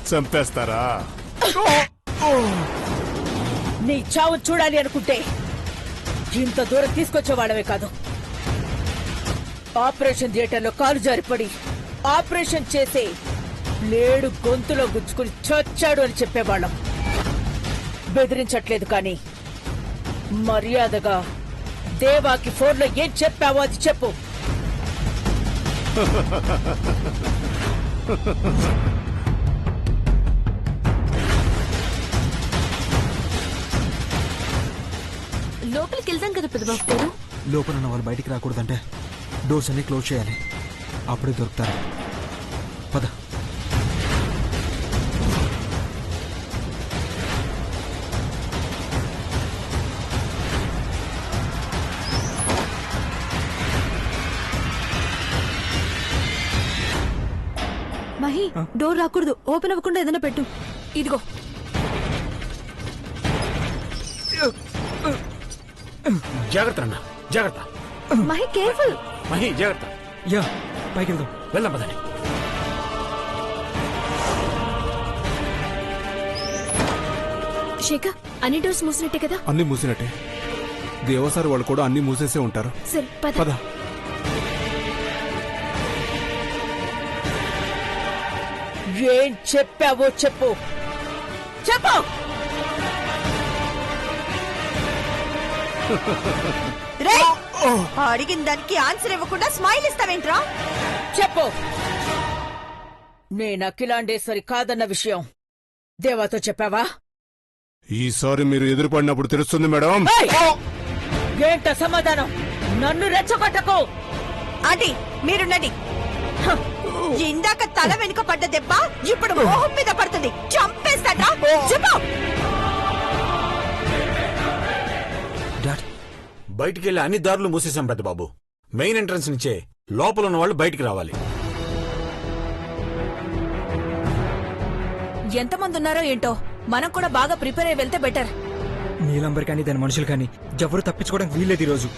చంపేస్తారా? నీ చావు చూడాలి అనుకుంటే ఇంత దూరం తీసుకొచ్చేవాడమే కాదు, ఆపరేషన్ థియేటర్లో కాలు జారిపడి ఆపరేషన్ చేసే లేడు గొంతులో గుచ్చుకుని చచ్చాడు అని చెప్పేవాళ్ళం. బెదిరించట్లేదు కానీ మర్యాదగా దేవాకి ఫోన్లో ఏం చెప్పావో అది చెప్పు. లోపలికి వెళ్దాం కదా పెద్దబాబు గారు. లోపల ఉన్న వాళ్ళు బయటికి రాకూడదంటే డోర్స్ అన్ని క్లోజ్ చేయాలి, అప్పుడే దొరుకుతారు. పద. మహి, డోర్ రాకూడదు, ఓపెన్ అవ్వకుండా ఏదైనా పెట్టు. ఇదిగో. జాగ్రత్త అన్న, జాగ్రత్త. మహి కేర్ఫుల్. మహి జాగ్రత్త. యా, పైకి వెళ్దాం. వెళ్దాం పదండి. శేఖర్, అన్ని డోర్స్ మూసినట్టే కదా? అన్ని మూసినట్టే. దేవసారి వాళ్ళు కూడా అన్ని మూసేసే ఉంటారు. సరే పద. పద. ఏం చెప్పావో చెప్పు. చెప్పు. అడిగిన దానికి ఆన్సర్ ఇవ్వకుండా స్మైల్ ఇస్తావేంట్రా? చెప్పు. నేను అఖిలాండేశ్వరి కాదన్న విషయం దేవాతో చెప్పావా? ఈసారి మీరు ఎదురుపడినప్పుడు తెలుస్తుంది మేడం. ఏంట సమాధానం? నన్ను రెచ్చగొట్టకు. ఆంటీ మీరున్నది. ఇందాక తల వెనుక పడ్డ దెబ్బ ఇప్పుడు మోహం మీద పడుతుంది. చంపేస్తాడా? చెప్పు. బయటికి వెళ్ళి అన్ని దారులు మూసేశాం పెద్ద బాబు. మెయిన్ ఎంట్రన్స్ నుంచే లోపల ఉన్న వాళ్ళు బయటికి రావాలి. ఎంతమంది ఉన్నారో ఏంటో, మనం కూడా బాగా ప్రిపేర్ అయి వెళ్తే బెటర్. నీలంబర్ కానీ దాని మనుషులు కానీ ఎవరు తప్పించుకోవడానికి వీల్లేదు ఈరోజు.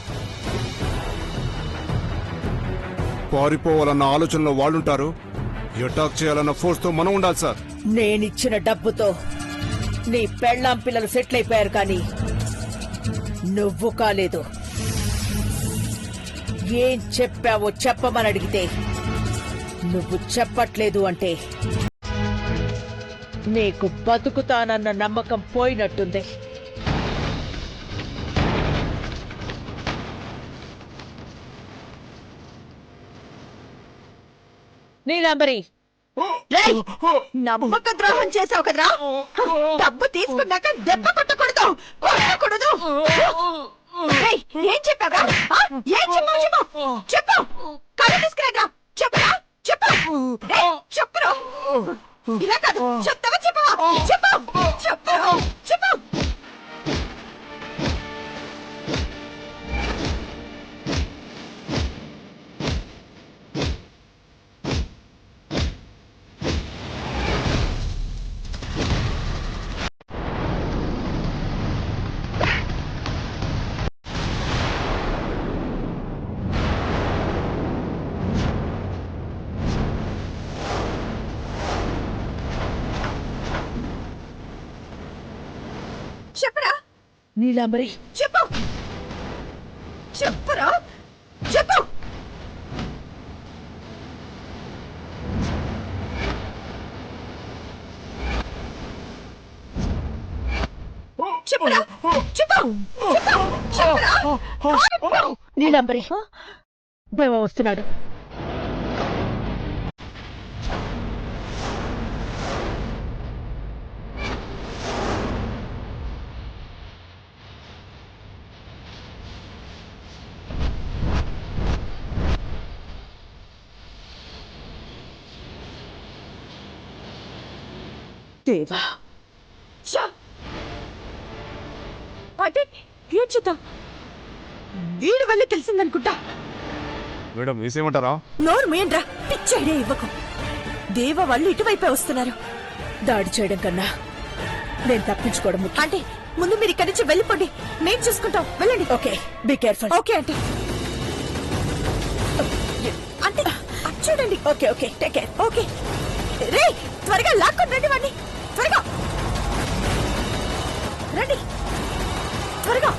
పారిపోవాలన్న ఆలోచనలో వాళ్ళుంటారు, అటాక్ చేయాలన్న ఫోర్స్ తో మనం ఉండాలి సార్. నేనిచ్చిన డబ్బుతో నీ పెళ్ళాం పిల్లలు సెటిల్ అయిపోయారు కానీ నువ్వు కాలేదు. ఏం చెప్పావో చెప్పమని అడిగితే నువ్వు చెప్పట్లేదు అంటే నీకు బతుకుతానన్న నమ్మకం పోయినట్టుంది. నీలాంబరి, నమ్మక ద్రోహం చేసావు కదరా. డబ్బు తీసుకున్నాక దెబ్బ కొట్టకూడదు, కొట్టకూడదు. ఏం చెప్పావా? ఏం చెప్పావు? చెప్పు, చెప్పు. కళ్ళు తీసుకురాగా. చెప్పరా? చెప్పు. చెప్పురా. ఇలా కాదు, చెప్తావా? చెప్పవా? చెప్పు, చెప్పు, చెప్పు. చెప్పరా? నీలాంబరి, చెప్పు, చెప్పరా? చెప్పు. చెప్పరా? చెప్పు, చెప్పరా? నీలాంబరి, దేవ వస్తున్నాడు. దేవా, అంటే ఏం చూద్దాం? వీడి వల్లే తెలిసిందనుకుంటా. మేడం వేసేయమంటారా? నోరు మేండ్రా, పిచ్చి ఐడియా ఇవ్వకు. దేవ వాళ్ళు ఇటువైపే వస్తున్నారు. దాడి చేయడం కన్నా నేను తప్పించుకోవడం ముఖ్యం. అంటే ముందు మీరు ఇక్కడి నుంచి వెళ్ళిపోండి, మేం చూసుకుంటాం. వెళ్ళండి. Okay, be careful. ఓకే అంటే అంటే చూడండి. Okay okay, take care. Okay. రే త్వరగా లాక్కొని రండి వాడిని, త్వరగా రండి, త్వరగా.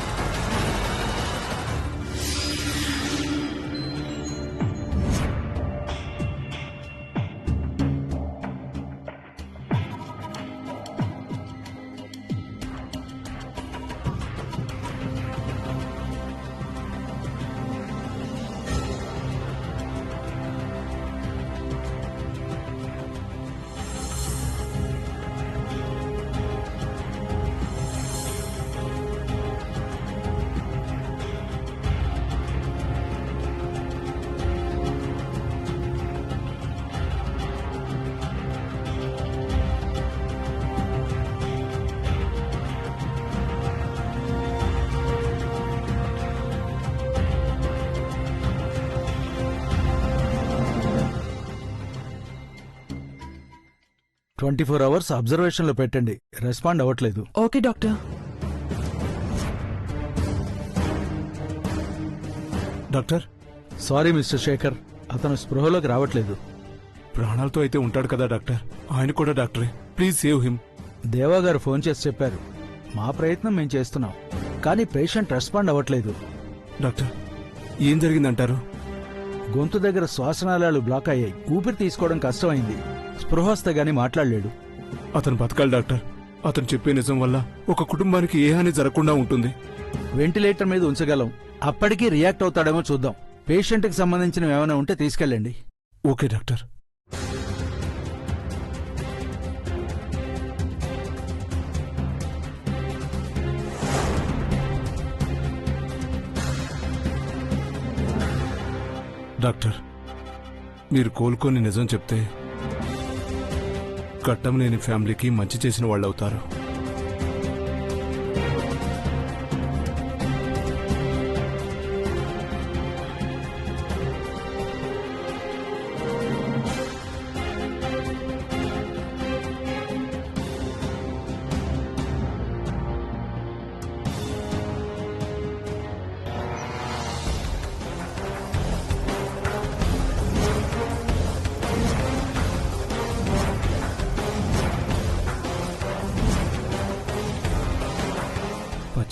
ట్వంటీ 24 అవర్స్ అబ్జర్వేషన్ లో పెట్టండి. రెస్పాండ్ అవ్వట్లేదు. Okay doctor. Doctor, sorry mister Shekhar, అతను స్పృహలోకి రావట్లేదు. ప్రాణాలతో అయితే ఉంటాడు కదా డాక్టర్. ఆయన కూడా డాక్టరే. Please save him. దేవా గారు ఫోన్ చేసి చెప్పారు. మా ప్రయత్నం మేము చేస్తున్నాం, కానీ పేషెంట్ రెస్పాండ్ అవ్వట్లేదు. డాక్టర్, ఏం జరిగిందంటారు? గొంతు దగ్గర శ్వాసనాళాలు బ్లాక్ అయ్యాయి. ఊపిరి తీసుకోవడం కష్టమైంది. స్పృహ వస్తే గానీ మాట్లాడలేడు. అతను బతకాలి డాక్టర్. అతను చెప్పే నిజం వల్ల ఒక కుటుంబానికి ఏ హాని జరగకుండా ఉంటుంది. వెంటిలేటర్ మీద ఉంచగలం. అప్పటికీ రియాక్ట్ అవుతాడేమో చూద్దాం. పేషెంట్ కి సంబంధించిన ఏమైనా ఉంటే తీసుకెళ్ళండి. Okay doctor. డాక్టర్, మీరు కోలుకొని నిజం చెప్తే కట్టం లేని ఫ్యామిలీకి మంచి చేసిన వాళ్ళు అవుతారు.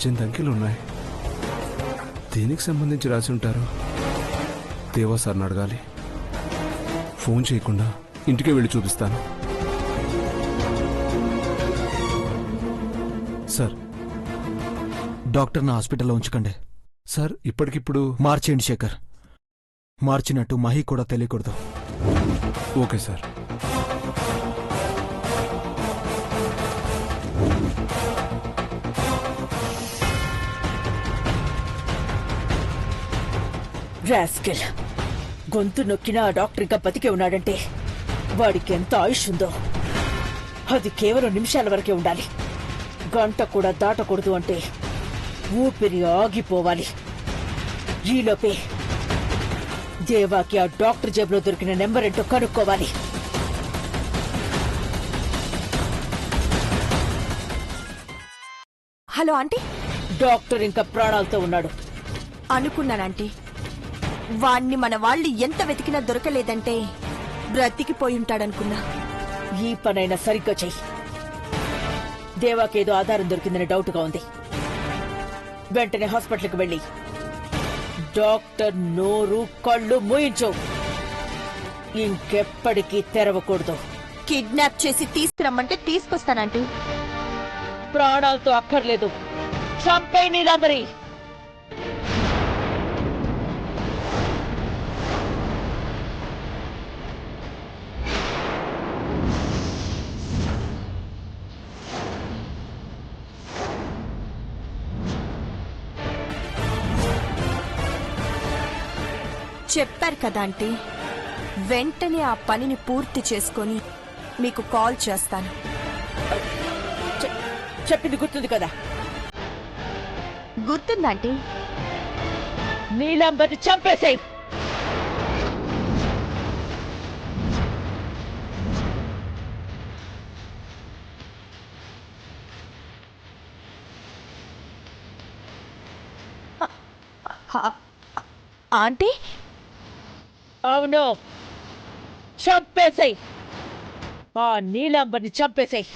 పద్దెనిమిది అంకెలు ఉన్నాయి. దేనికి సంబంధించి రాసి ఉంటారు? దేవా సార్ని అడగాలి. ఫోన్ చేయకుండా ఇంటికే వెళ్ళి చూపిస్తాను. సార్, డాక్టర్ని హాస్పిటల్లో ఉంచకండి సార్, ఇప్పటికిప్పుడు మార్చేయండి శేఖర్. మార్చినట్టు మహి కూడా తెలియకూడదు. Okay sir. రాస్కెల్, గొంతు నొక్కిన ఆ డాక్టర్ ఇంకా బతికే ఉన్నాడంటే వాడికి ఎంత ఆయుష్ ఉందో. అది కేవలం నిమిషాల వరకే ఉండాలి. గంట కూడా దాటకూడదు. అంటే ఊపిరి ఆగిపోవాలి. ఈలోపే దేవాకి ఆ డాక్టర్ జేబులో దొరికిన నెంబర్ ఏంటో కనుక్కోవాలి. Hello aunty. డాక్టర్ ఇంకా ప్రాణాలతో ఉన్నాడు అనుకున్నానంటీ. వాణ్ణి మన వాళ్ళు ఎంత వెతికినా దొరకలేదంటే బ్రతికిపోయుంటాడనుకున్నా. ఈ పనైనా సరిగ్గా చెయ్యి. దేవాకేదో ఆధారం దొరికిందని డౌట్గా ఉంది. వెంటనే హాస్పిటల్కి వెళ్ళి డాక్టర్ నోరు కళ్ళు మూయించు. ఇంకెప్పటికీ తెరవకూడదు. కిడ్నాప్ చేసి తీసుకురమ్మంటే తీసుకొస్తానంటీ. ప్రాణాలతో అక్కర్లేదు, చంపే నీలందరి. చెప్పారు కదా ఆంటీ, వెంటనే ఆ పనిని పూర్తి చేసుకొని మీకు కాల్ చేస్తాను. చెప్పింది గుర్తుంది కదా? గుర్తుందంటీ. నీలంబరిని చంపేసేయ్. ఆంటీ, అవును, చంపేసేయ్. ఆ నీలాంబర్ని చంపేసేయ్.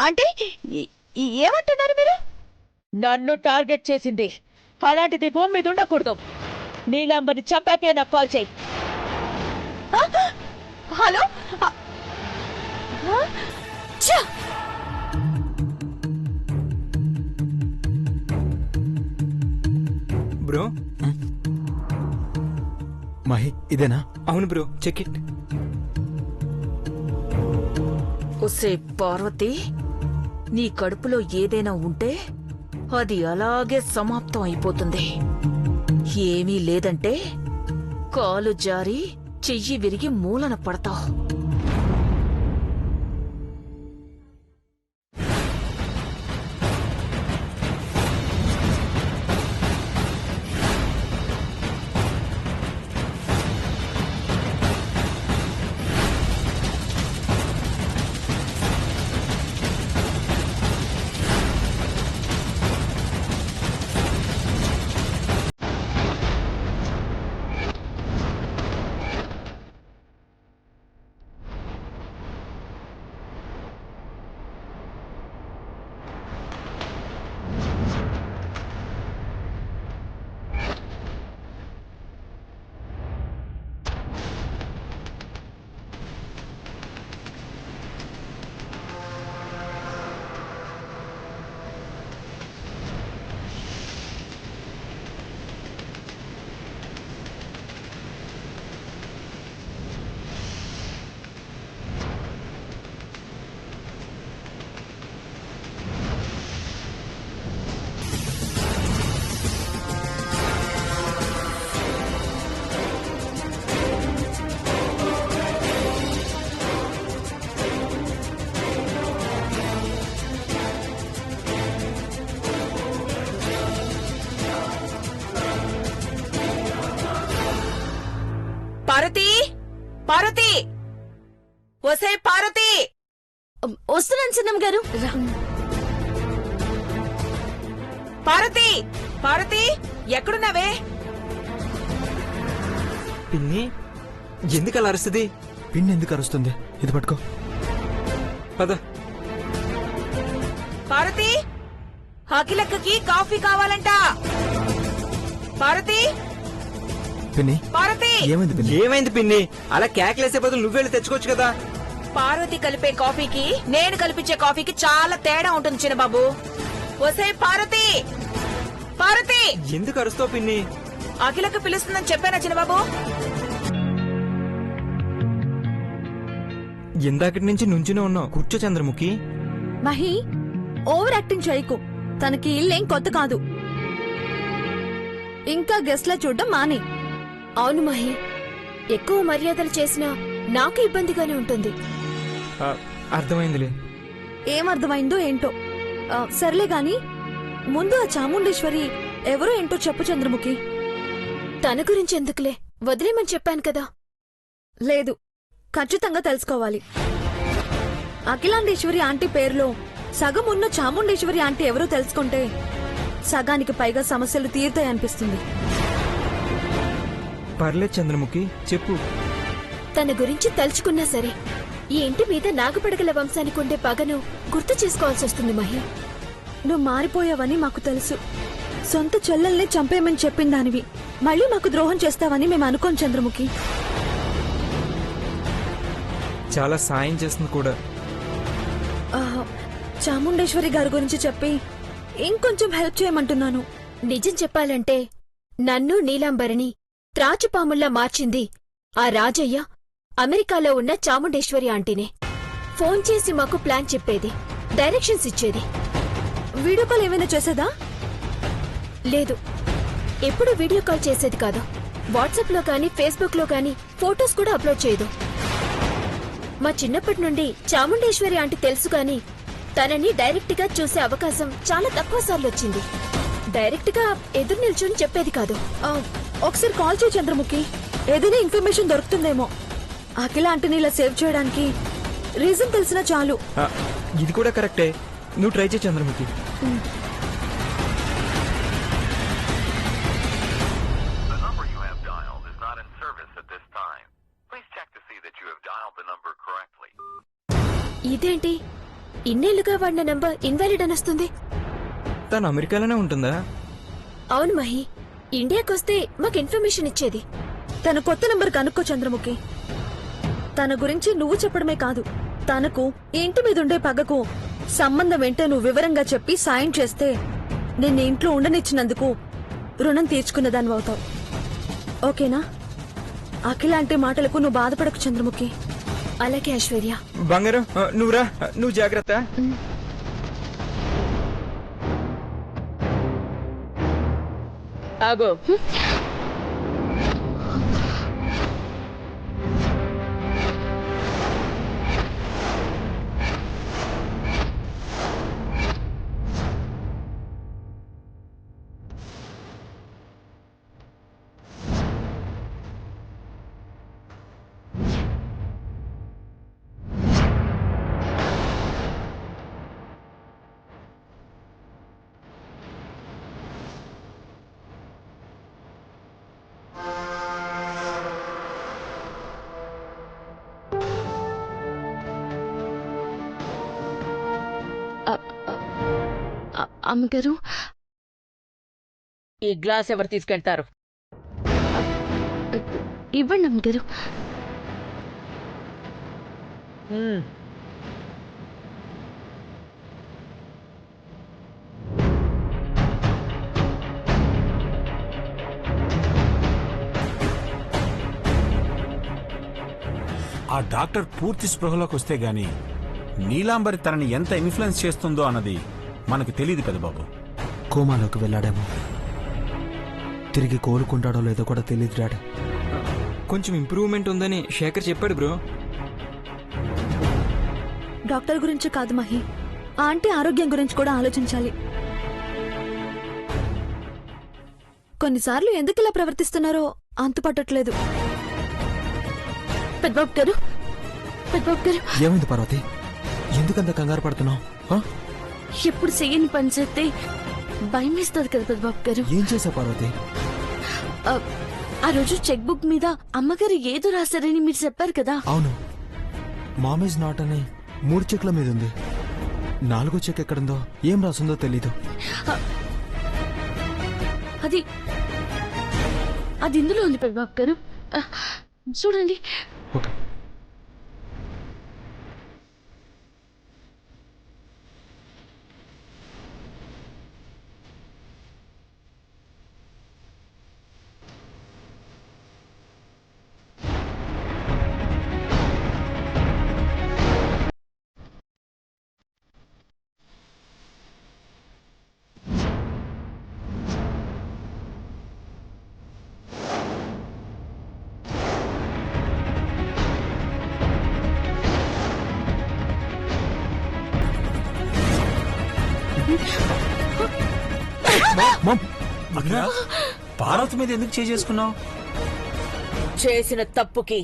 అంటే ఏమంటున్నారు మీరు? నన్ను టార్గెట్ చేసింది, అలాంటిది భూమి మీద ఉండకూడదు. నీలాంబర్ని చంపాకే నాకు కాల్ చేయి. హలో బ్రో మహి ఇదేనా? అవును బ్రో, చెక్ ఇట్. ఒసే పార్వతి, నీ కడుపులో ఏదైనా ఉంటే అది అలాగే సమాప్తం అయిపోతుంది. ఏమీ లేదంటే కాలు జారి చెయ్యి విరిగి మూలన పడతావు. పార్వతి, పార్వతి, ఒసే పార్వతి. వస్తున్నాను చిన్నమ్మ గారు. పార్వతి, పార్వతి, ఎక్కడున్నావే? పిన్ని ఎందుకు అలా అరుస్తుంది? పిన్ ఎందుకు అరుస్తుంది? ఇది పట్టుకో. పద. పార్వతి, అఖిలక్కకి కాఫీ కావాలంట. పార్వతి, పిన్ని పార్వతి. ఏమైంది పిన్ని? ఏమైంది పిన్ని? అలా కేకలేసే బదులు నువ్వెళ్ళి తెచ్చుకోవచ్చు కదా. పార్వతి కలిపే కాఫీకి నేను కల్పించే కాఫీకి చాలా తేడా ఉంటుంది చిన్నబాబు. ఒసే పార్వతి, పార్వతి, ఎందుకు అరుస్తావు పిన్ని? అఖిలక్క పిలుస్తుందని చెప్పానా చిన్నబాబు? ఇందాకటి నుంచి నుంచునే ఉన్నావు, కూర్చో చంద్రముఖి. మహి, ఓవర్ యాక్టింగ్ చేయకు. తనకి ఇల్లేం కొత్త కాదు. ఇంకా గెస్ట్లా చూడడం మాని. అవును మహి, ఎక్కువ మర్యాదలు చేసినా నాకు ఇబ్బందిగానే ఉంటుంది. అర్థమైందిలే. ఏమర్థమైందో ఏంటో. సర్లే గాని ముందు ఆ చాముండేశ్వరి ఎవరో ఏంటో చెప్పు చంద్రముఖి. తన గురించి ఎందుకులే, వదిలేమని చెప్పాను కదా. లేదు, ఖచ్చితంగా తెలుసుకోవాలి. అఖిలాండేశ్వరి ఆంటీ పేరులో సగం ఉన్న చాముండేశ్వరి ఆంటీ ఎవరో తెలుసుకుంటే సగానికి పైగా సమస్యలు తీరుతాయనిపిస్తుంది. పర్లేదు చంద్రముఖి, చెప్పు. తన గురించి తలుచుకున్నా సరే ఈ ఇంటి మీద నాగపడగల వంశానికి ఉండే పగను గుర్తు చేసుకోవాల్సి వస్తుంది మహి. నువ్వు మారిపోయావని మాకు తెలుసు. సొంత చెల్లెల్ని చంపేయమని చెప్పిందానివి మళ్ళీ మాకు ద్రోహం చేస్తావని మేము అనుకోం చంద్రముఖి. చాలా సాయం చేస్తుంది కూడా. చాముండేశ్వరి గారి గురించి చెప్పి ఇంకొంచెం హెల్ప్ చేయమంటున్నాను. నిజం చెప్పాలంటే నన్ను నీలాంబరిని త్రాచుపాముల్లా మార్చింది ఆ రాజయ్య అమెరికాలో ఉన్న చాముండేశ్వరి ఆంటీనే. ఫోన్ చేసి మాకు ప్లాన్ చెప్పేది, డైరెక్షన్స్ ఇచ్చేది. వీడియో కాల్ ఏమైనా చేసేదా? లేదు, ఎప్పుడు వీడియో కాల్ చేసేది కాదు. వాట్సాప్ లో గానీ ఫేస్బుక్ లో గానీ ఫోటోస్ కూడా అప్లోడ్ చేయదు. మా చిన్నప్పటి నుండి చాముండేశ్వరి ఆంటీ తెలుసు గాని తనని డైరెక్ట్ గా చూసే అవకాశం చాలా తక్కువ సార్లు వచ్చింది. డైరెక్ట్ గా ఎదురు నిల్చుని చెప్పేది కాదు. ఒకసారి కాల్ చేయి చంద్రముఖి, ఏదైనా ఇన్ఫర్మేషన్ దొరుకుతుందేమో. అఖిల ఆంటీని ఇలా సేవ్ చేయడానికి రీజన్ తెలిసినా చాలు. ఇది కూడా కరెక్టే, నువ్వు ట్రై చేయి చంద్రముఖి. ఇదేంటి ఇన్నేళ్లుగా వాడిన నంబర్ ఇన్వాలిడ్ అని వస్తుంది? తను అమెరికాలోనే ఉంటుందా? అవును మహి, ఇండియాకొస్తే మాకు ఇన్ఫర్మేషన్ ఇచ్చేది. తన కొత్త నంబర్ కనుక్కో చంద్రముఖి. తన గురించి నువ్వు చెప్పడమే కాదు, తనకు ఈ ఇంటి మీద ఉండే పగకు సంబంధం ఏంటో నువ్వు వివరంగా చెప్పి సాయం చేస్తే నిన్ను ఇంట్లో ఉండనిచ్చినందుకు రుణం తీర్చుకున్నదాన్ని అవుతావు. ఓకేనా? అఖిల అంటే మాటలకు నువ్వు బాధపడకు చంద్రముఖి. అలాగే ఐశ్వర్య. బంగారం నువ్వురా, నువ్వు జాగ్రత్త. ఆగో. అమ్మగారు, ఈ గ్లాస్ ఎవరు తీసుకెళ్తారు? ఇవ్వండి అమ్మగారు. ఆ డాక్టర్ పూర్తి స్పృహలోకి వస్తే గాని నీలాంబరి తనని ఎంత ఇన్ఫ్లుయెన్స్ చేస్తుందో అన్నది మనకు తెలియదు కదా బాబు. కోమాలోకి వెళ్ళాడేమో, తిరిగి కోలుకుంటాడో లేదో కూడా తెలియదు డాడీ. కొంచెం ఇంప్రూవ్మెంట్ ఉందని శేఖర్ చెప్పాడు బ్రో. డాక్టర్ గురించి కాదు మహి, ఆ ఆంటీ ఆరోగ్యం గురించి కూడా ఆలోచించాలి. కొన్నిసార్లు ఎందుకు ఇలా ప్రవర్తిస్తున్నారో అంతుపట్టట్లేదు. పెద్దబాబు గారు, పెద్దబాబు గారు, ఏమైంది పార్వతి? ఎందుకంత కంగారు పడుతున్నావు? ఎప్పుడు చెయ్యని పని చేస్తే భయం వేస్తుంది కదా పెద్దబాబు గారు. ఏం చేసావు పార్వతి? ఆ రోజు చెక్ బుక్ మీద అమ్మగారు ఏదో రాశారని మీరు చెప్పారు కదా. అవును, మామ్ ఈజ్ నాట్ అని 3 చెక్ల మీద ఉంది. 4వ చెక్ ఎక్కడుందో, ఏం రాసిందో తెలీదు. అది అది ఇందులో ఉంది పెద్దబాబు గారు, చూడండి. ఓకే. అఖిల, పార్వతి మీద ఎందుకు చేసుకున్నావు? చేసిన తప్పుకి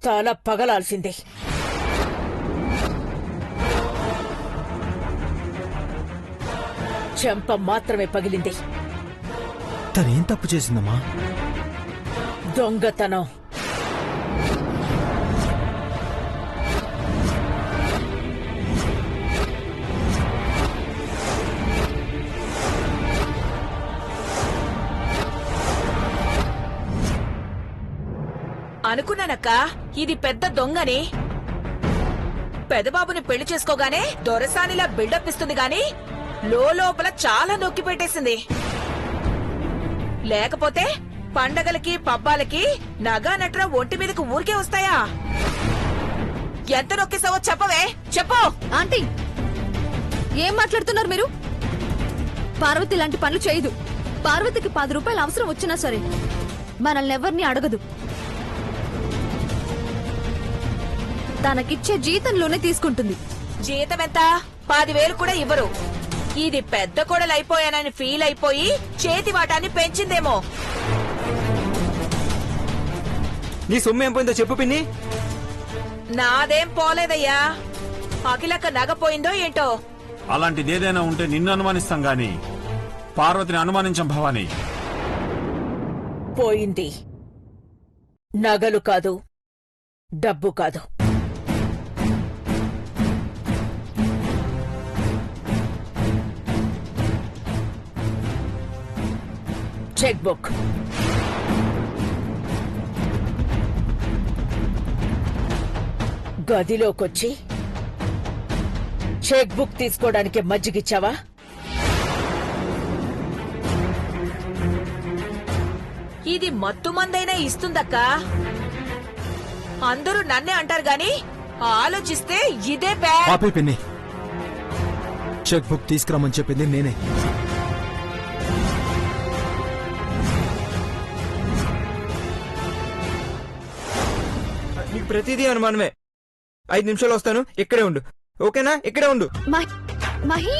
తల పగలాల్సిందే. చెంప మాత్రమే పగిలింది. తనేం తప్పు చేసిందమ్మా? దొంగతనం. అనుకున్నానక్క ఇది పెద్ద దొంగని. పెదబాబుని పెళ్లి చేసుకోగానే దొరసానిలా బిల్డప్ ఇస్తుంది గాని లోపల చాలా నొక్కి పెట్టేసింది. లేకపోతే పండగలకి పబ్బాలకి నగా నట్ర ఒంటి మీదకి ఊరికే వస్తాయా? ఎంత నొక్కిసావో చెప్పవే, చెప్పు. ఆంటీ, ఏం మాట్లాడుతున్నారు మీరు? పార్వతి ఇలాంటి పనులు చేయదు. పార్వతికి 10 రూపాయలు అవసరం వచ్చినా సరే మనల్ని ఎవరిని అడగదు. తనకిచ్చే జీతంలోనే తీసుకుంటుంది. జీతం ఎంత? 10,000 కూడా ఇవ్వరు. ఇది పెద్ద కోడలు అయిపోయానని ఫీల్ అయిపోయి చేతి వాటాన్ని పెంచిందేమో. నీ సొమ్ము ఏం పోయిందో చెప్పు పిన్ని. నాదేం పోలేదయ్యా. అఖిలక్క నగ పోయిందో ఏంటో. అలాంటిదేదైనా ఉంటే నిన్ను అనుమానిస్తాం గాని పార్వతిని అనుమానించం భవాని. పోయింది నగలు కాదు, డబ్బు కాదు, చెక్ బుక్. గదిలోకొచ్చి చెక్ బుక్ తీసుకోవడానికి మజ్జిగిచ్చావా? ఇది మత్తు మందైనా ఇస్తుందక్కా. అందరూ నన్నే అంటారు గాని ఆలోచిస్తే ఇదే ఆపే పిన్ని, చెక్ బుక్ తీసుకురామని చెప్పింది నేనే. నీకు ప్రతిదీ అనుమానమే. 5 నిమిషాలు వస్తాను, ఇక్కడే ఉండు. ఓకేనా? ఇక్కడే ఉండు. మహి మహి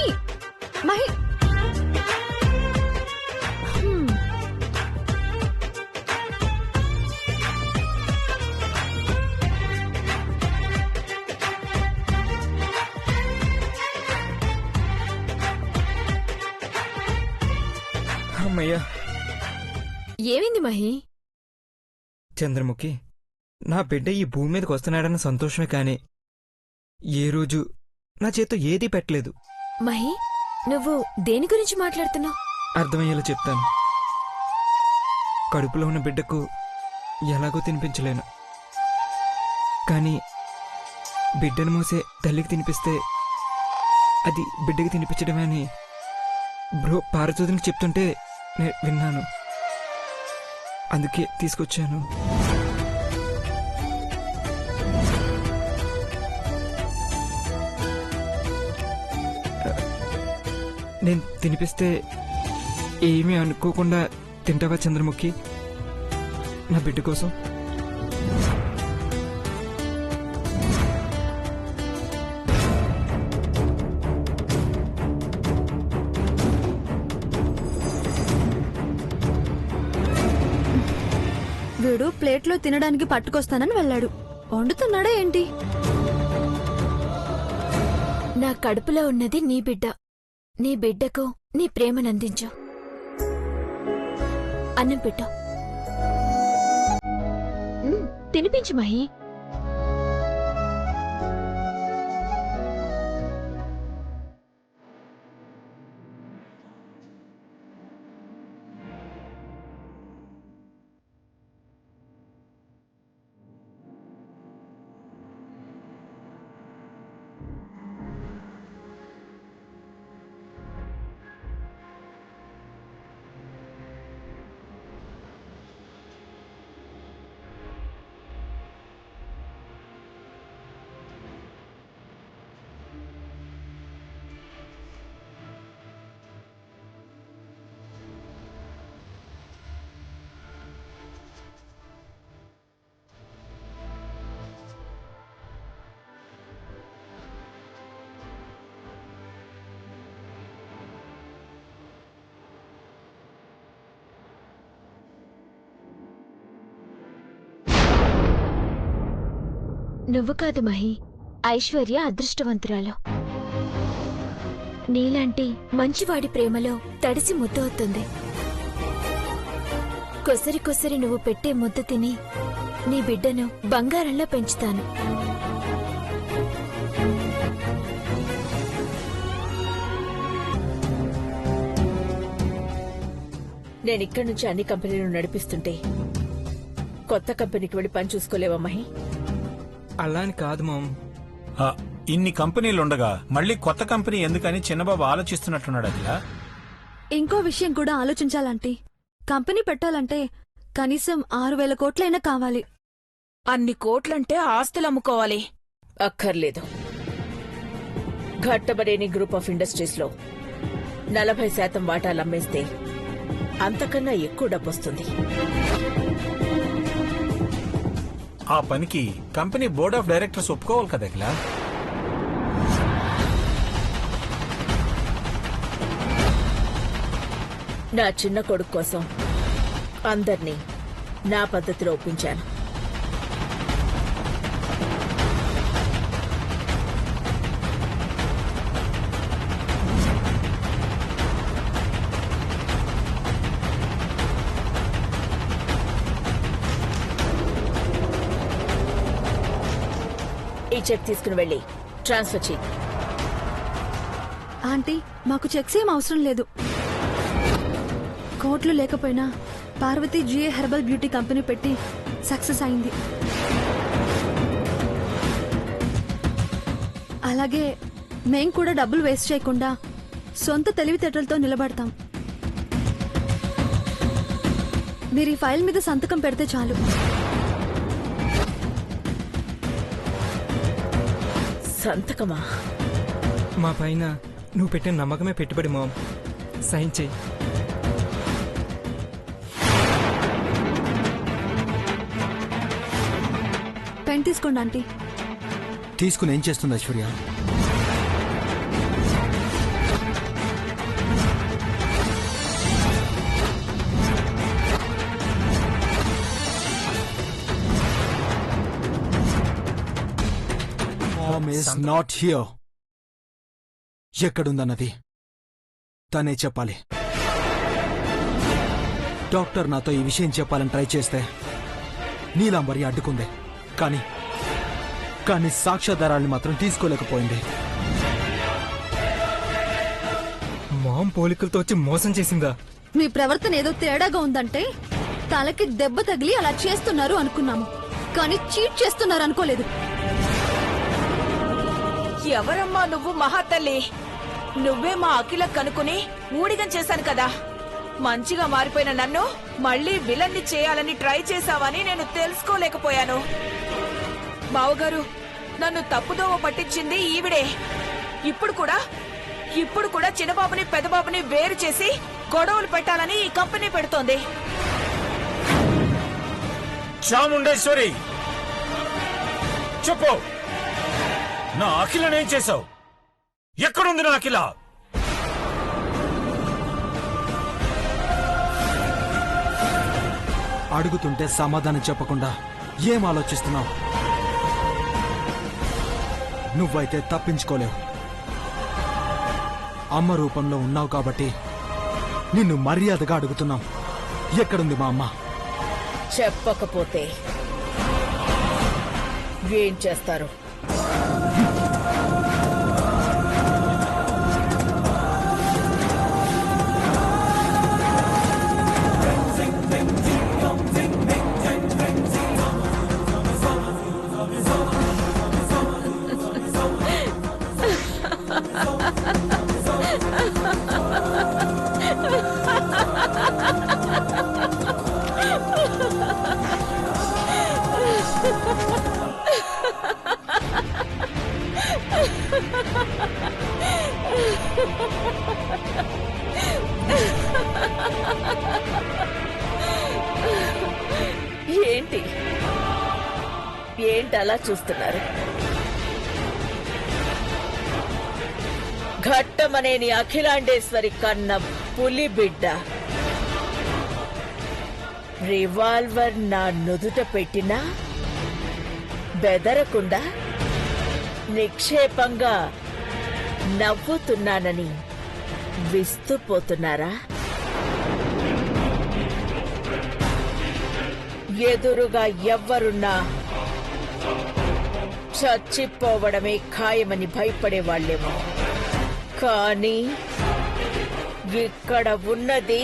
అమ్మయ్యా. ఏమైంది మహి? చంద్రముఖి, నా బిడ్డ ఈ భూమి మీదకి వస్తున్నాడన్న సంతోషమే కానీ ఏ రోజు నా చేత్తో ఏదీ పెట్టలేదు. మహి, నువ్వు దేని గురించి మాట్లాడుతున్నావు? అర్థమయ్యేలా చెప్తాను. కడుపులో ఉన్న బిడ్డకు ఎలాగో తినిపించలేను, కానీ బిడ్డను మోసే తల్లికి తినిపిస్తే అది బిడ్డకి తినిపించడమే అని బ్రో పారచోదనికి చెప్తుంటే నేను విన్నాను. అందుకే తీసుకొచ్చాను. నేను తినిపిస్తే ఏమీ అనుకోకుండా తింటావా చంద్రముఖి, నా బిడ్డ కోసం? వీడు ప్లేట్లో తినడానికి పట్టుకొస్తానని వెళ్ళాడు. వండుతున్నాడా ఏంటి? నా కడుపులో ఉన్నది నీ బిడ్డ. నీ బిడ్డకు నీ ప్రేమనందించు. అన్నం పెట్టు. తినిపించు మహి. నువ్వు కాదు మహి, ఐశ్వర్య అదృష్టవంతురాలు. నీలాంటి మంచివాడి ప్రేమలో తడిసి ముద్ద అవుతుంది. కొసరి కొసరి నువ్వు పెట్టే ముద్ద తిని నీ బిడ్డను బంగారంలో పెంచుతాను. నేనిక్కడి నుంచి అన్ని కంపెనీలు నడిపిస్తుంటే కొత్త కంపెనీకి వెళ్ళి పని చూసుకోలేవా మహి? అలా అని కాదు మామ్. ఇన్ని కంపెనీలుండగా మళ్ళీ కొత్త కంపెనీ ఎందుకని చిన్నబాబు ఆలోచిస్తున్నట్టున్నాడు. అదిలా ఇంకో విషయం కూడా ఆలోచించాలంటే, కంపెనీ పెట్టాలంటే కనీసం 6,000 కోట్లైనా కావాలి. అన్ని కోట్లంటే ఆస్తులు అమ్ముకోవాలి. అక్కర్లేదు. ఘట్టబరేని గ్రూప్ ఆఫ్ ఇండస్ట్రీస్ లో 40% వాటాలు అమ్మేస్తే అంతకన్నా ఎక్కువ డబ్బొస్తుంది. ఆ పనికి కంపెనీ బోర్డ్ ఆఫ్ డైరెక్టర్స్ ఒప్పుకోవాలి కదా. అఖిల, నా చిన్న కొడుకు కోసం అందర్నీ నా పద్ధతిలో ఒప్పించాను. ఈ చెక్ తీసుకుని వెళ్ళి ట్రాన్స్ఫర్ చెయ్యి. ఆంటీ, మాకు చెక్స్ ఏం అవసరం లేదు. కోట్లు లేకపోయినా పార్వతి జిఏ హెర్బల్ బ్యూటీ కంపెనీ పెట్టి సక్సెస్ అయింది. అలాగే మేం కూడా డబ్బులు వేస్ట్ చేయకుండా సొంత తెలివితేటలతో నిలబడతాం. మీరు ఈ ఫైల్ మీద సంతకం పెడితే చాలు. సంతకమా? మా పైన నువ్వు పెట్టిన నమ్మకమే పెట్టుబడి మామ్. సైన్ చెయ్యి. పెన్ తీసుకోండి ఆంటీ. తీసుకుని ఏం చేస్తుంది Aishwarya? Mom is not here. ఎక్కడుందన్నది తనే చెప్పాలి. డాక్టర్ నాతో ఈ విషయం చెప్పాలని ట్రై చేస్తే నీలాంబరి అడ్డుకుంది. కానీ సాక్ష్యాధారాల్ని మాత్రం తీసుకోలేకపోయింది. మామ్ పోలికలతో వచ్చి మోసం చేసిందా? మీ ప్రవర్తన ఏదో తేడాగా ఉందంటే తలకి దెబ్బ తగిలి అలా చేస్తున్నారు అనుకున్నాము, కానీ చీట్ చేస్తున్నారు అనుకోలేదు. ఎవరమ్మా నువ్వు మహాతల్లి? నువ్వే మా అఖిల కనుకుని ఊడిగం చేశాను కదా. మంచిగా మారిపోయిన నన్ను మళ్ళీ విలన్ని చేయాలని ట్రై చేశావని నేను తెలుసుకోలేకపోయాను. బావగారు, నన్ను తప్పుదోవ పట్టించింది ఈవిడే. ఇప్పుడు కూడా చిన్నబాబుని పెద్దబాబుని వేరు చేసి గొడవలు పెట్టాలని ఈ కంపెనీ పెడుతోంది. చాముండేశ్వరి, చెప్పు, నా అఖిలనేం చేశావు? ఎక్కడుంది నా అఖిల? అడుగుతుంటే సమాధానం చెప్పకుండా ఏం ఆలోచిస్తున్నావు? నువ్వైతే తప్పించుకోలేవు. అమ్మ రూపంలో ఉన్నావు కాబట్టి నిన్ను మర్యాదగా అడుగుతున్నాం. ఎక్కడుంది మా అమ్మ? చెప్పకపోతే ఏం చేస్తారు? ఏంటి అలా చూస్తున్నారు? ఘట్టమనేని అఖిలాండేశ్వరి కన్న పులి బిడ్డ రివాల్వర్ నా నుదుట పెట్టినా బెదరకుండా నిక్షేపంగా నవ్వుతున్నానని విస్తుపోతున్నారా? ఎదురుగా ఎవ్వరున్నా చచ్చిపోవడమే ఖాయమని భయపడేవాళ్లేమో. కానీ ఇక్కడ ఉన్నది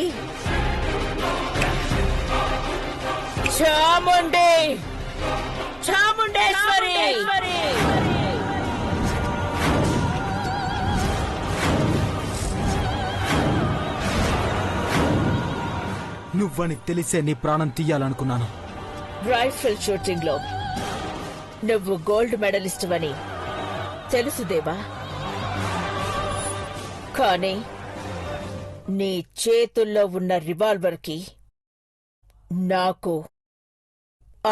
చాముండేశ్వరి. నువ్వని తెలిసే నీ ప్రాణం తీయాలనుకున్నాను. రైఫిల్ షూటింగ్ లో నువ్వు గోల్డ్ మెడలిస్ట్ అని తెలుసు దేవా, కానీ నీ చేతుల్లో ఉన్న రివాల్వర్ కి నాకు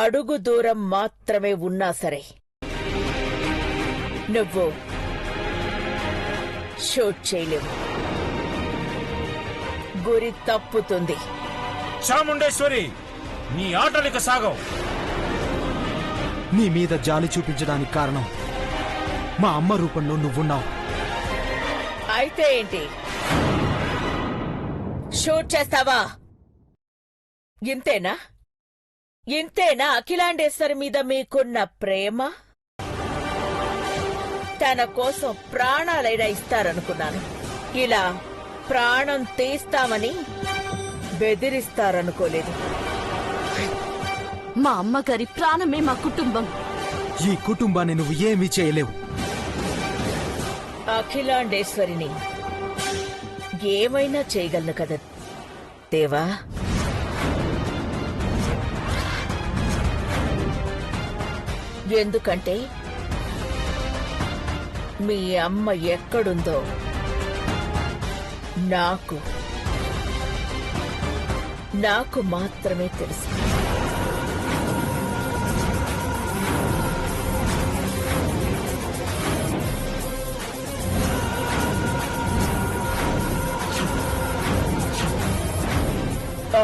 అడుగు దూరం మాత్రమే ఉన్నా సరే నువ్వు షూట్ చేయలేవు. గురి తప్పుతుంది. చాముండేశ్వరి, నీ ఆటలిక సాగవు. నీ మీద జాలి చూపించడానికి కారణం మా అమ్మ రూపంలో నువ్వున్నావు. అయితే ఏంటి? షూట్ చేస్తావా? ఇంతేనా అఖిలాండేశ్వరి మీద మీకున్న ప్రేమ? తన కోసం ప్రాణాలైనా ఇస్తారనుకున్నాను. ఇలా ప్రాణం తీస్తామని బెదిరిస్తారనుకోలేదు. మా అమ్మగారి ప్రాణమే మా కుటుంబం. ఈ కుటుంబాన్ని నువ్వు ఏమీ చేయలేవు. అఖిలాండేశ్వరిని ఏమైనా చేయగలను కదా దేవా. ఎందుకంటే మీ అమ్మ ఎక్కడుందో నాకు మాత్రమే తెలుసు.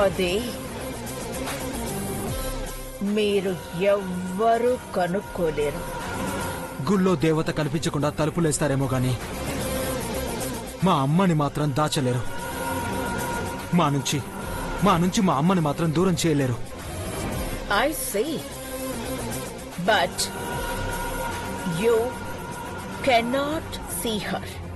అది మీరు ఎవ్వరూ కనుక్కోలేరు. గుళ్ళో దేవత కనిపించకుండా తలుపులేస్తారేమో గాని మా అమ్మని మాత్రం దాచలేరు. మా నుంచి మా అమ్మని మాత్రం దూరం చేయలేరు. I see. But you cannot see her.